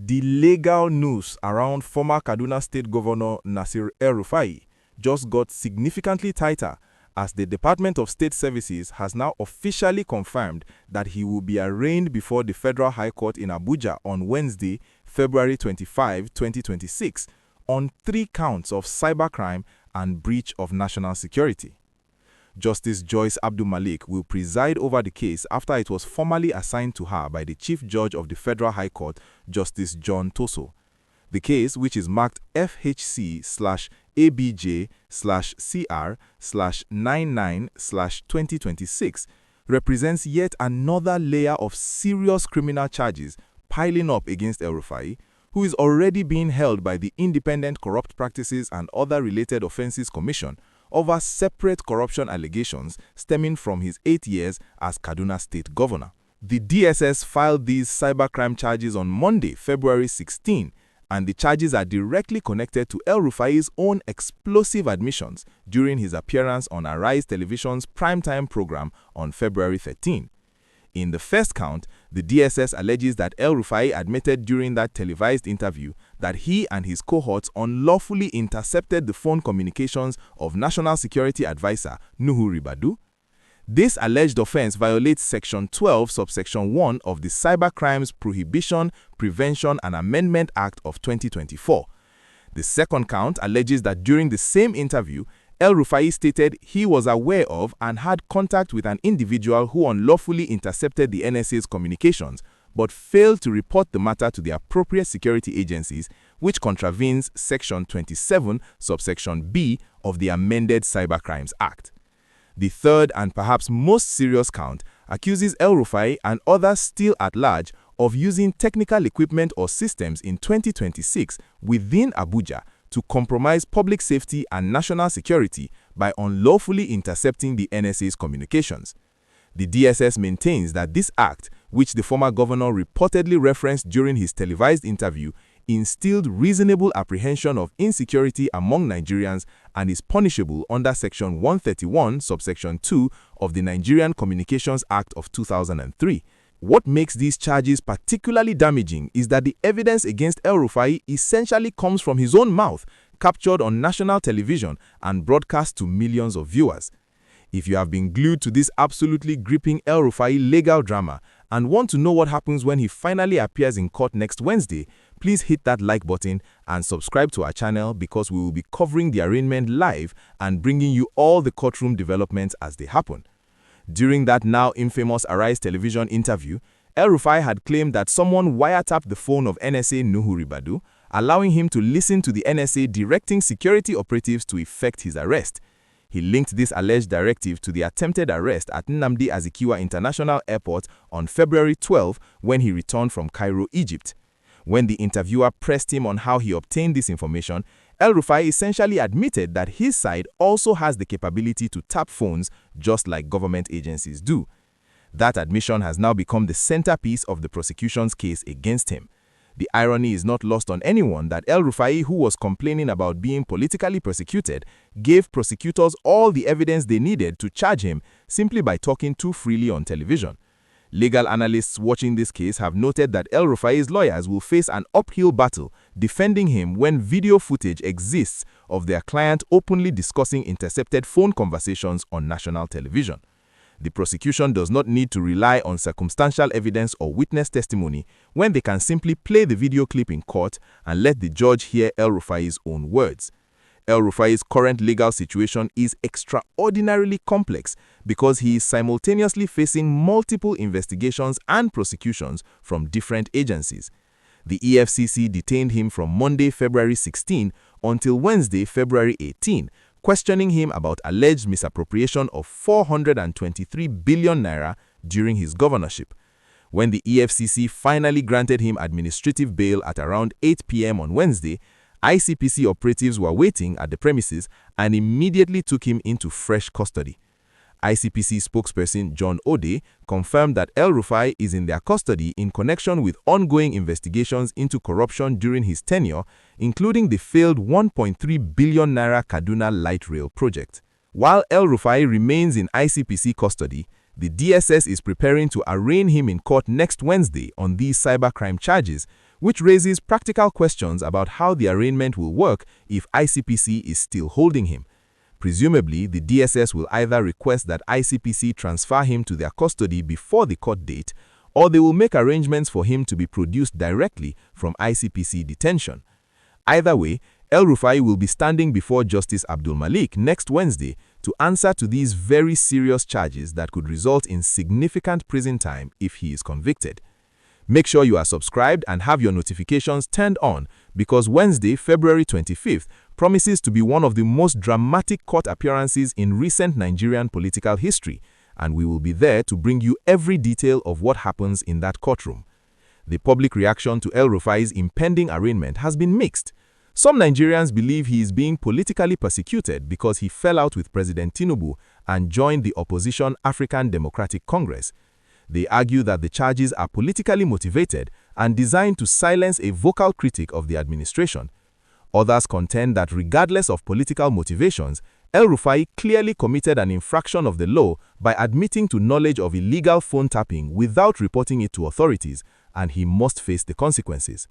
The legal news around former Kaduna State Governor Nasir El-Rufai just got significantly tighter as the Department of State Services has now officially confirmed that he will be arraigned before the Federal High Court in Abuja on Wednesday, February 25, 2026, on 3 counts of cybercrime and breach of national security. Justice Joyce Abdulmalik will preside over the case after it was formally assigned to her by the Chief Judge of the Federal High Court, Justice John Toso. The case, which is marked FHC/ABJ/CR/99/2026, represents yet another layer of serious criminal charges piling up against El-Rufai, who is already being held by the Independent Corrupt Practices and Other Related Offences Commission over separate corruption allegations stemming from his 8 years as Kaduna State Governor. The DSS filed these cybercrime charges on Monday, February 16, and the charges are directly connected to El-Rufai's own explosive admissions during his appearance on Arise Television's primetime program on February 13. In the first count, the DSS alleges that El-Rufai admitted during that televised interview that he and his cohorts unlawfully intercepted the phone communications of National Security Advisor Nuhu Ribadu. This alleged offense violates Section 12, Subsection 1 of the Cybercrimes Prohibition, Prevention and Amendment Act of 2024. The second count alleges that during the same interview, El-Rufai stated he was aware of and had contact with an individual who unlawfully intercepted the NSA's communications, but failed to report the matter to the appropriate security agencies, which contravenes Section 27, Subsection B of the amended Cybercrimes Act. The third and perhaps most serious count accuses El-Rufai and others still at large of using technical equipment or systems in 2026 within Abuja to compromise public safety and national security by unlawfully intercepting the NSA's communications. The DSS maintains that this act, which the former governor reportedly referenced during his televised interview, instilled reasonable apprehension of insecurity among Nigerians and is punishable under Section 131, Subsection 2 of the Nigerian Communications Act of 2003. What makes these charges particularly damaging is that the evidence against El-Rufai essentially comes from his own mouth, captured on national television and broadcast to millions of viewers. If you have been glued to this absolutely gripping El-Rufai legal drama and want to know what happens when he finally appears in court next Wednesday, please hit that like button and subscribe to our channel because we will be covering the arraignment live and bringing you all the courtroom developments as they happen. During that now infamous Arise Television interview, El-Rufai had claimed that someone wiretapped the phone of NSA Nuhu Ribadu, allowing him to listen to the NSA directing security operatives to effect his arrest. He linked this alleged directive to the attempted arrest at Nnamdi Azikiwe International Airport on February 12 when he returned from Cairo, Egypt. When the interviewer pressed him on how he obtained this information, El-Rufai essentially admitted that his side also has the capability to tap phones just like government agencies do. That admission has now become the centerpiece of the prosecution's case against him. The irony is not lost on anyone that El-Rufai, who was complaining about being politically persecuted, gave prosecutors all the evidence they needed to charge him simply by talking too freely on television. Legal analysts watching this case have noted that El-Rufai's lawyers will face an uphill battle defending him when video footage exists of their client openly discussing intercepted phone conversations on national television. The prosecution does not need to rely on circumstantial evidence or witness testimony when they can simply play the video clip in court and let the judge hear El-Rufai's own words. El-Rufai's current legal situation is extraordinarily complex because he is simultaneously facing multiple investigations and prosecutions from different agencies. The EFCC detained him from Monday, February 16 until Wednesday, February 18, questioning him about alleged misappropriation of 423 billion naira during his governorship. When the EFCC finally granted him administrative bail at around 8 p.m. on Wednesday, ICPC operatives were waiting at the premises and immediately took him into fresh custody. ICPC spokesperson John Ode confirmed that El-Rufai is in their custody in connection with ongoing investigations into corruption during his tenure, including the failed 1.3 billion naira Kaduna Light Rail project. While El-Rufai remains in ICPC custody, the DSS is preparing to arraign him in court next Wednesday on these cybercrime charges, which raises practical questions about how the arraignment will work if ICPC is still holding him. Presumably, the DSS will either request that ICPC transfer him to their custody before the court date, or they will make arrangements for him to be produced directly from ICPC detention. Either way, El-Rufai will be standing before Justice Abdulmalik next Wednesday to answer to these very serious charges that could result in significant prison time if he is convicted. Make sure you are subscribed and have your notifications turned on, because Wednesday, February 25th, promises to be one of the most dramatic court appearances in recent Nigerian political history, and we will be there to bring you every detail of what happens in that courtroom. The public reaction to El-Rufai's impending arraignment has been mixed. Some Nigerians believe he is being politically persecuted because he fell out with President Tinubu and joined the opposition African Democratic Congress. They argue that the charges are politically motivated and designed to silence a vocal critic of the administration. Others contend that regardless of political motivations, El-Rufai clearly committed an infraction of the law by admitting to knowledge of illegal phone tapping without reporting it to authorities, and he must face the consequences.